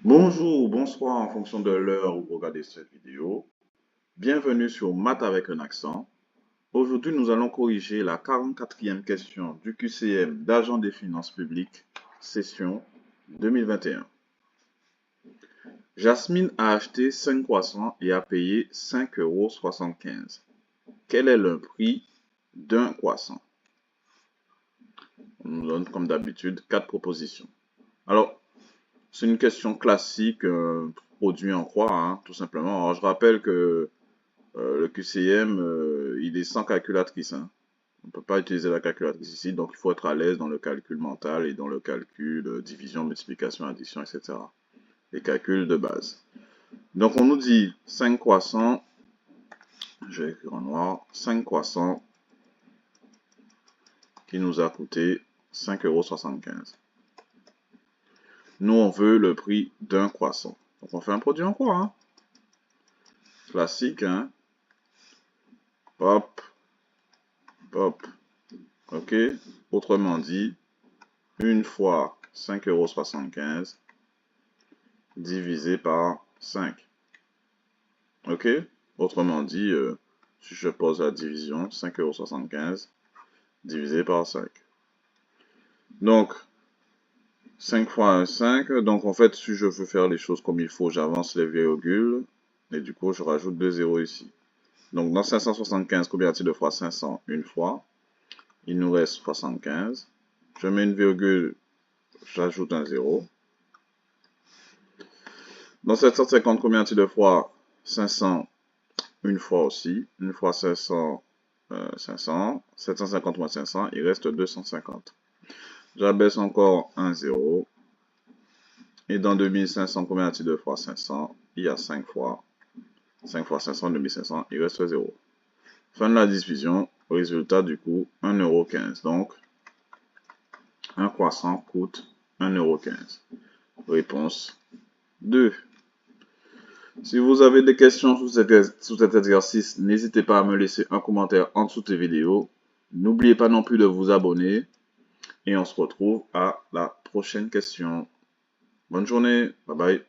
Bonjour, bonsoir en fonction de l'heure où vous regardez cette vidéo. Bienvenue sur Maths avec un accent. Aujourd'hui, nous allons corriger la 44e question du QCM d'agent des finances publiques, session 2021. Jasmine a acheté 5 croissants et a payé 5,75 €. Quel est le prix d'un croissant? On nous donne comme d'habitude 4 propositions. Alors, c'est une question classique, produit en croix, hein, tout simplement. Alors, je rappelle que le QCM, il est sans calculatrice, hein. On ne peut pas utiliser la calculatrice ici, donc il faut être à l'aise dans le calcul mental et dans le calcul division, multiplication, addition, etc. Les calculs de base. Donc on nous dit 5 croissants, je vais écrire en noir, 5 croissants qui nous a coûté 5,75 €. Nous, on veut le prix d'un croissant. Donc on fait un produit en croix, hein. Classique, hein. Hop, hop. Ok. Autrement dit, une fois 5,75 € divisé par 5. Ok? Autrement dit, si je pose la division, 5,75 € divisé par 5. Donc, 5 fois 1, 5. Donc, en fait, si je veux faire les choses comme il faut, j'avance les virgules. Et du coup, je rajoute 2 zéros ici. Donc, dans 575, combien y a-t-il de fois 500? Une fois. Il nous reste 75. Je mets une virgule, j'ajoute un 0. Dans 750, combien y a-t-il de fois 500? Une fois aussi. Une fois 500, 500. 750 moins 500, il reste 250. J'abaisse encore un 0. Et dans 2500, combien y a-t-il de fois 500? Il y a 5 fois. 5 fois 500, 2500, il reste 0. Fin de la division. Résultat du coup, 1,15 €. Donc, un croissant coûte 1,15 €. Réponse 2. Si vous avez des questions sous cet exercice, n'hésitez pas à me laisser un commentaire en dessous de cette vidéo. N'oubliez pas non plus de vous abonner et on se retrouve à la prochaine question. Bonne journée, bye bye.